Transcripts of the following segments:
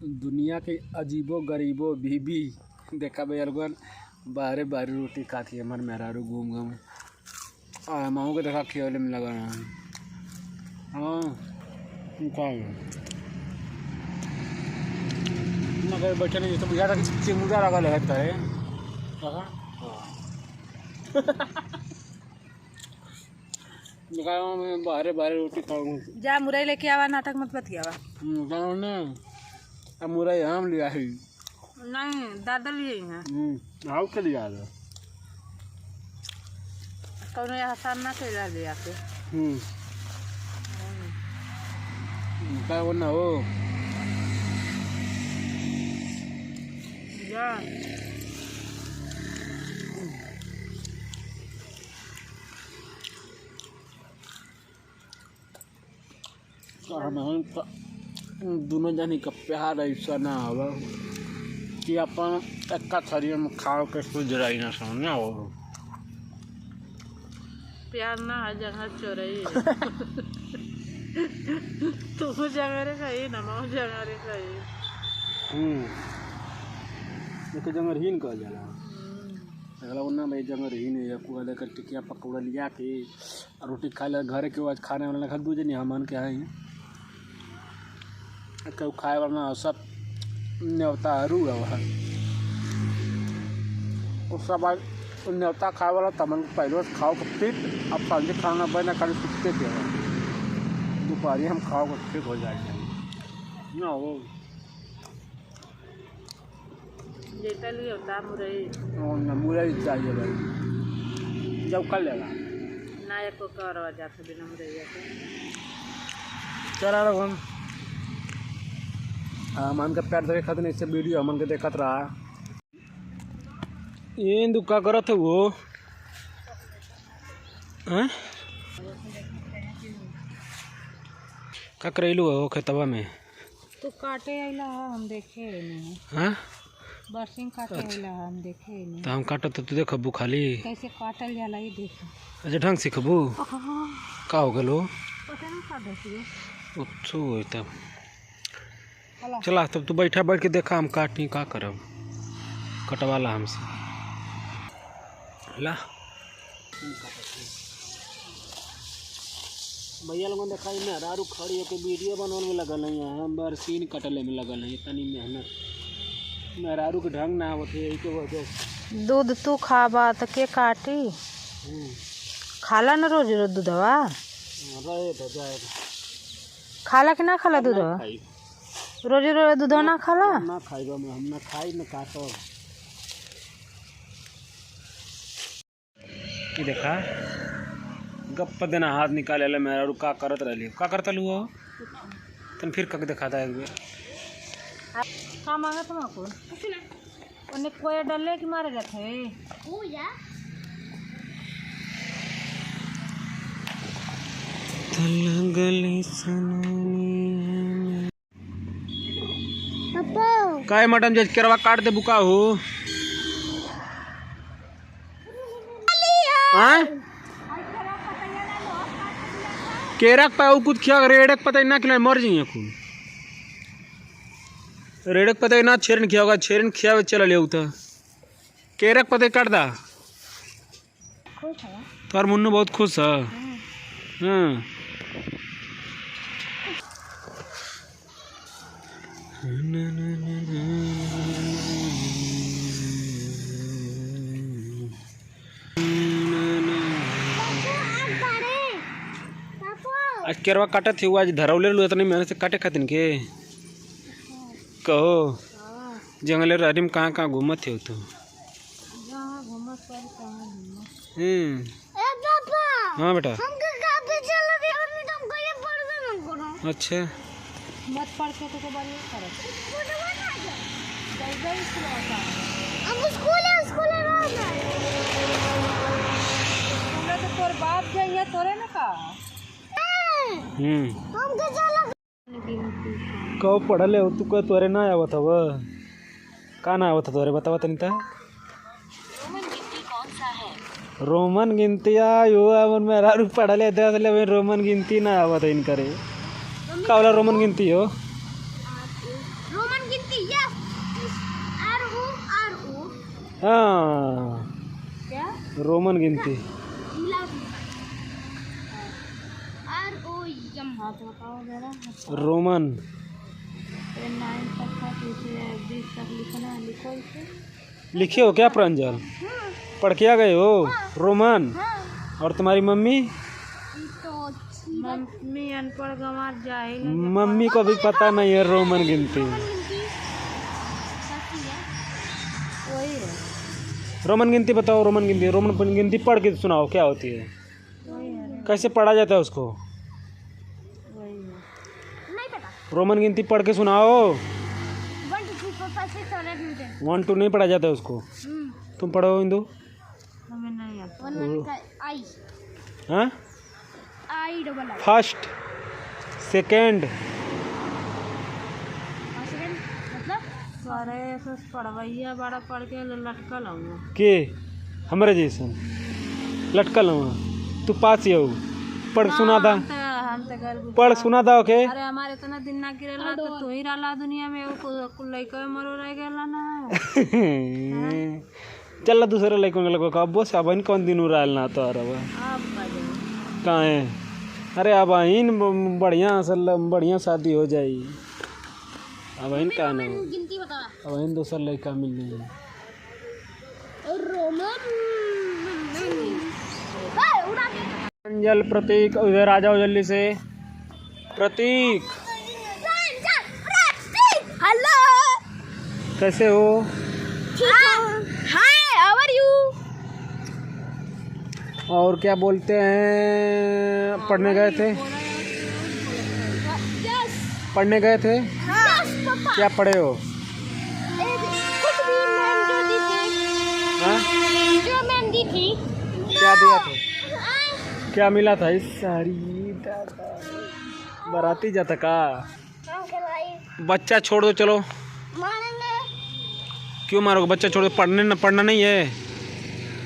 दुनिया के अजीबो गरीबो बीबी देखा भाई अलगन बाहरे बाहरी रोटी खाती है हमारे मेहरारू घूम घूम माओ के देखा खेले में लगा हाँ मगर बैठे नहीं तो बुझा था कि चिमुड़ा लगा लगता है बाहरे बाहरे रोटी खाऊंगा जा मुरई लेके आवा नाटक मत बतियावा अब मुरई हम लिया ही नहीं दादा लिए हैं आओ के लिया था कौन आसान ना कैला ले आके क्या बोलना हो जा दोनों जनी का प्यार ऐसा ना हो कि अपन एक शरीर में खाओ के सुधराई ना समझ हो प्यार ना है जगह चोरई तू जगह रे कही ना मैं जगह रे कही एक जंगर ही निकल जाला अगला उन्ना भाई जंगर ही नहीं को लेकर टिकिया पकौड़ा लिया के रोटी खा ले घर के आज खाने वाला खा दूजे नहीं हमन के आई कऊ खाए वाला सब न्योता हरू है उस सब न्योता खाए वाला तमन पहले खाओ के पेट अब सांझे खाना बना खाली सुखते थे दोपहरी हम खाओ के ठीक हो जाएंगे ना वो जेटा लिए होता मुरई मुरई चाहिए भाई जब कर लेगा ना एको करवा जाते बिना मुरई के चला रहा हम मन का प्यार देखा नहीं इससे वीडियो हमन के देखत रहा ये दुका करत वो हैं का करेलू हो खेतवा में तो काटे आइला हम देखे नहीं हां बरसिंग काटे आइला हम देखे नहीं तो हम काटत तो तू देखबू खाली कैसे काटल जाला ये देख अच्छा ढंग सिखबू का हो गलो पता ना का देखिए अच्छो होई तब चला तब तू बैठा बैठ के देखा हम काटी का करब कटवाला हमसे ला भैया लोगों ने देखा मेहरारू खड़ी होकर वीडियो बनवाने में लगल है हम बरसीन कटले में लगल है इतनी मेहनत मेहरारू के ढंग ना होते यही के वजह दूध तू खाबा तो के काटी खाला न रोज रोज दूधवा रहे तो जाए खाला कि ना खाला दूधवा रोज रोज दूध ना खाला ना खाइबा में हम ना खाई ना काटो ये देखा गप देना हाथ निकाले ले मेरा का करत रहली का करता लू तन फिर कक दिखाता एक बेर का मांगा तुम को ओने कोई डले कि मारे जाते ओ या तलगली सननी काय मैडम जज करवा काट दे बुका हो हां केरक पाऊ कुछ खिया रेड़क पता ना खिला मर जाइए खून रेड़क पता ना छेरन खिया होगा छेरन खिया चला ले उता केरक पता काट दा तोर मुन्नू बहुत खुश है हां आज केरवा काटत थी आज धरौले लो इतनी मेहनत से काटे खातिन के कहो जंगले रारी में कहाँ कहाँ घूमत थे तो हाँ बेटा अच्छा मत पढ़ के तो बढ़िया कर तो तोर बाप जाइए तोरे ना का कहो पढ़ले हो तू कह तोरे ना आवत हव का ना आवत तोरे बतावा तनी ता रोमन गिनती आयो अपन मेरा रू पढ़ले दे रोमन गिनती ना आवत इन करे का वाला रोमन गिनती हो रोमन गिनती यस RO हाँ क्या रोमन गिनती। RO यम हाथ लगाओ जरा रोमन 9 तक का 20 तक लिखना है लिखो इसे लिखे हो क्या प्रांजल? पढ़ के आ गए हो रोमन? और तुम्हारी मम्मी? मम्मी अनपढ़ गंवार जाहिल मम्मी को भी पता नहीं है रोमन गिनती। वही है रोमन गिनती बताओ। रोमन गिनती पढ़ के सुनाओ क्या होती है, वही है कैसे पढ़ा जाता है उसको। वही है नहीं पता रोमन गिनती पढ़ के सुनाओ। 1 2 3 4 5 6 7 8 9 1 2 नहीं पढ़ा जाता है उसको। 10 तुम पढ़ो इंदु। हमें नहीं आता 1 का आई हाँ I double I first second मतलब सारे ऐसे पढ़वैया बड़ा पढ़ के लटकल हूँ के हमारे जैसन लटकल हूँ। तू पास ही हो पढ़ सुना था। हम तो घर पढ़ सुना था ओके। अरे हमारे इतना दिन ना गिरेला तो तू ही रहला दुनिया में वो लइका मरो रह गेला ना चल दूसरे लड़कों के लगो अब से अब कौन दिन उड़ाल ना तो अब कहाँ है। अरे अब इन बढ़िया असल बढ़िया शादी हो जाई। अब इन का ना गिनती बता अब इन दूसरा लड़का मिल रही है। अंजल प्रतीक उधर आ जाओ जल्दी से। प्रतीक हेलो कैसे हो? हाय हाउ आर यू और क्या बोलते हैं? पढ़ने गए थे? यस पढ़ने गए थे? यस पापा क्या पढ़े हो? कुछ भी मैम जो दी थी हाँ? जो मैम दी थी क्या दिया था? क्या मिला था? इस सारी बाराती जाता का बच्चा छोड़ दो चलो। क्यों मारोगे? बच्चा छोड़ दो। पढ़ना नहीं है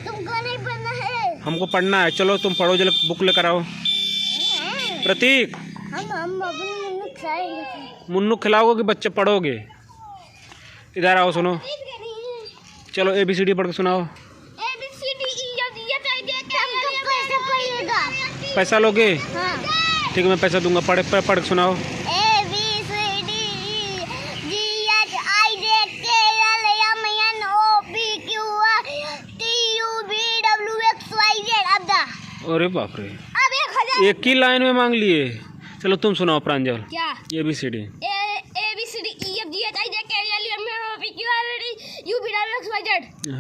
तुमको नहीं पढ़ना है हमको पढ़ना है। चलो तुम पढ़ो जल्दी बुक लेकर आओ। प्रतीक हम मुन्नू खाएंगे मुन्नू खिलाओगे कि बच्चे पढ़ोगे? इधर आओ सुनो। चलो ABCD पढ़ के सुनाओ। पैसा लोगे? ठीक है मैं पैसा दूंगा। पढ़ के सुनाओ। अरे बाप रे एक ही लाइन में मांग लिए। चलो तुम सुनाओ प्रांजल। क्या ABCD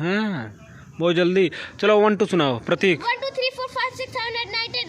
हाँ बहुत जल्दी। चलो 1 2 सुनाओ प्रतीक। 1 2 3 4 5 6 7 8 9 10 11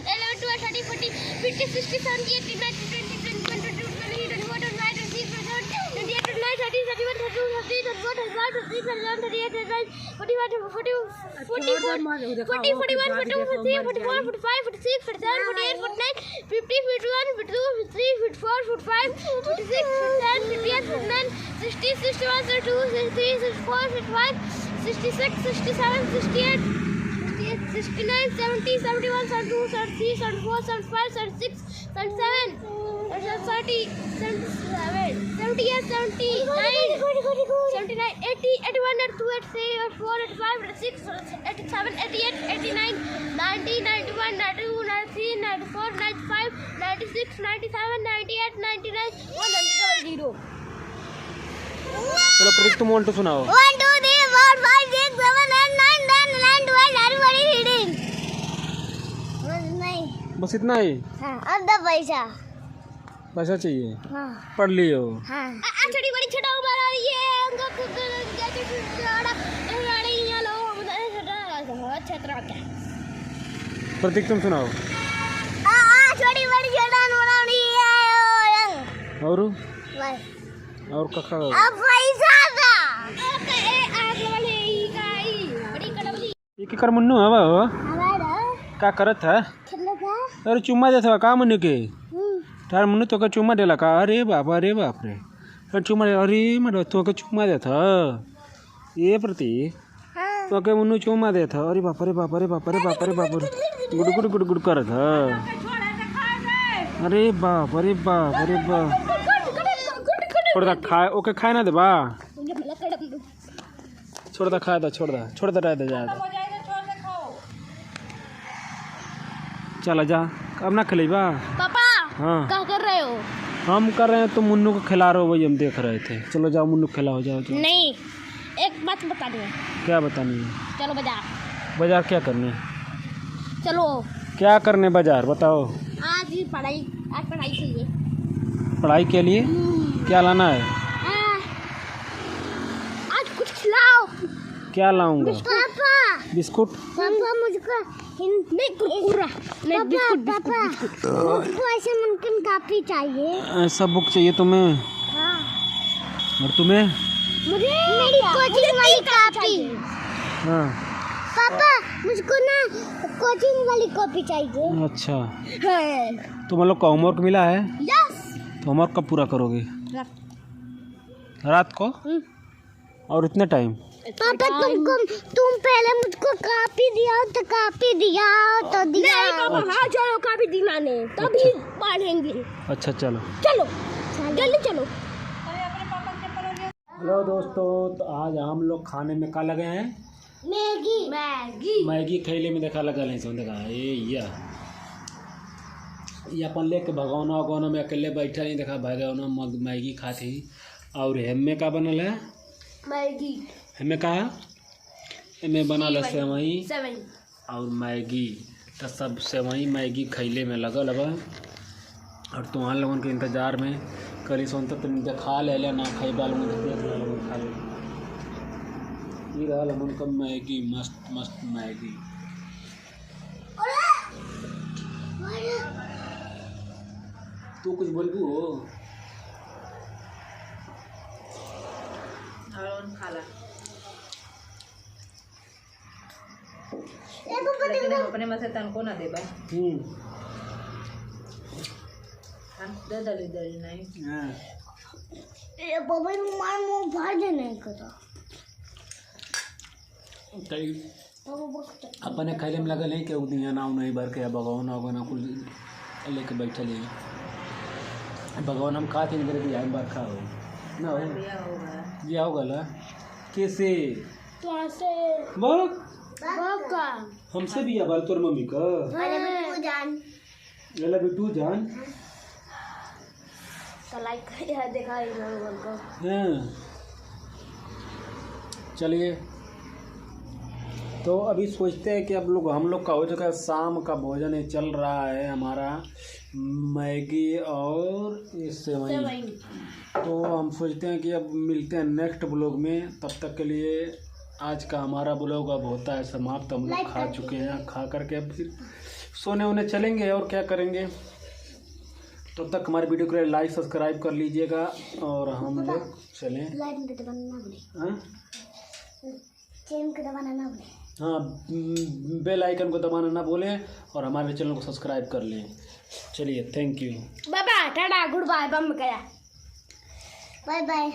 12 13 14 15 16 17 18 19 20 21 22 23 चलो प्रतीक तुम 1 2 सुनाओ। 1 2 3 4 5 6 7 8 9 10 11 12 everybody reading नहीं बस इतना ही? हाँ अब दो पैसा चाहिए? हाँ पढ़ लियो? हाँ छोटी बड़ी छोटा उम्र आ रही है उनको खुद जैसे छोटा प्रतीक तुम सुनाओ। छोटी बड़ी छोटा उम्र आ रही है और बस और कखा अब पैसा था एक कर मुन्नू है वो का करत है? अरे चुम्मा देता का मुन्नू के? तार मुन्नू तो का चुम्मा देला का? अरे बाप रे अरे चुम्मा दे। अरे मरो तो का चुम्मा देता ये प्रतीक तो के मुन्नू चुम्मा देता? अरे बाप रे गुड गुड गुड गुड करत है। अरे बाप छोड़ दा खाए ओके खाए ना दे बा छोड़ दा खाए दा छोड़ दा रह दे जा चला जा अब ना खिलेबा पापा हाँ क्या कर रहे हो? हम कर रहे हैं तो मुन्नू को खिला रहे हो वही हम देख रहे थे चलो जाओ मुन्नू खिलाओ जाओ नहीं, एक बात बतानी है। क्या बतानी है चलो बाजार। बाजार क्या करने चलो क्या करने बाजार बताओ आज पढ़ाई चाहिए। पढ़ाई के लिए क्या लाना है आज कुछ खिलाओ। क्या लाऊंगा पापा बिस्कुट पापा मुझको नहीं कुरकुरा नहीं बिस्कुट मुझको ऐसे मुमकिन काफी चाहिए। ऐसा बुक चाहिए तुम्हें हाँ और तुम्हें मुझे मेरी कोचिंग वाली कॉपी। हाँ पापा मुझको ना कोचिंग वाली कॉपी चाहिए। अच्छा है तुम लोग का होमवर्क मिला है यस तो होमवर्क कब पूरा करोगे रात को और इतने टाइम पापा तुम पहले मुझको कॉपी दिया तो कॉपी दिया तो दिया नहीं पापा हाँ चलो कॉपी दिलाने तभी पढ़ेंगे। अच्छा चलो चलो जल्दी चलो। हेलो दोस्तों तो आज हम लोग खाने में क्या लगे हैं मैगी खैले में देखा लगा नहीं देखा ये अपन लेके भगवाना वगवाना में अकेले बैठा नहीं देखा भगवाना मैगी खाती और हेमे का बनल है मैगी हमें कहा हमें बनल है सेवई और मैगी तो सब सेवई मैगी खैले में लगल बा और तुम्हारे लोगों के इंतज़ार में करी सोन तो तुम खा ले ना खाई बाल खा ले रहा हमन का मैगी मस्त मस्त मैगी तू कुछ बोलबू हो खाला लेकिन हम अपने में से तनको ना दे भाई दे दली नहीं हां ए बाबा मार मुंह भर दे नहीं करा कई अपने खैले में लगल है कि उदिया नाव नहीं भर के भगवान होगा कुल लेके बैठे ले भगवान हम खाते नहीं करे हम बार खाओ ना हो ये होगा ला कैसे तो से बहुत बाबा हमसे भी है बाल तोर मम्मी का अरे बिट्टू जान लेला बिट्टू जान तो लाइक कर देखा इन लोगों को। हाँ चलिए तो अभी सोचते हैं कि अब लोग हम लोग का हो चुका है शाम का भोजन है चल रहा है हमारा मैगी और ये सेवई तो हम सोचते हैं कि अब मिलते हैं नेक्स्ट ब्लॉग में तब तक के लिए आज का हमारा ब्लॉग अब होता है समाप्त हम लोग खा चुके हैं खा करके अब फिर सोने वोने चलेंगे और क्या करेंगे तब तक हमारे वीडियो को लाइक सब्सक्राइब कर लीजिएगा और हम लोग चलें हाँ बेल आइकन को दबाना ना भूलें और हमारे चैनल को सब्सक्राइब कर लें चलिए thank you bye bye tata good bye बम गया बाय बाय।